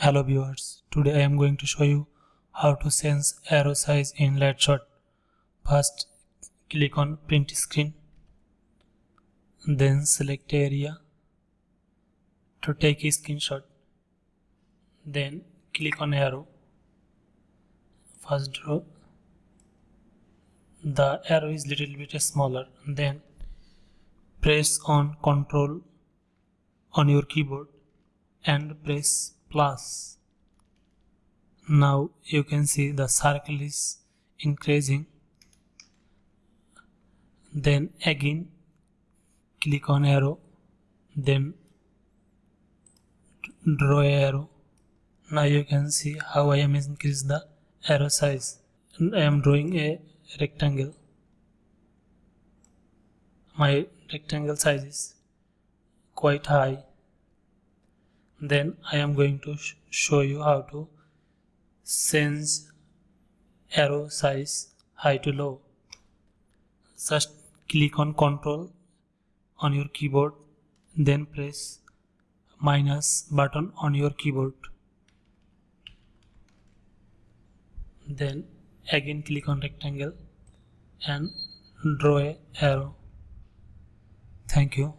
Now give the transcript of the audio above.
Hello viewers, today I am going to show you how to sense arrow size in Lightshot. First, click on print screen, then select area to take a screenshot, then click on arrow. First draw, the arrow is little bit smaller, then press on Ctrl on your keyboard and press plus. Now you can see the circle is increasing. Then again click on arrow, then draw a arrow. Now you can see how I am increased the arrow size. And I am drawing a rectangle. My rectangle size is quite high. Then I am going to show you how to change arrow size high to low. Just click on Ctrl on your keyboard, then press minus button on your keyboard. Then again click on rectangle and draw a arrow. Thank you.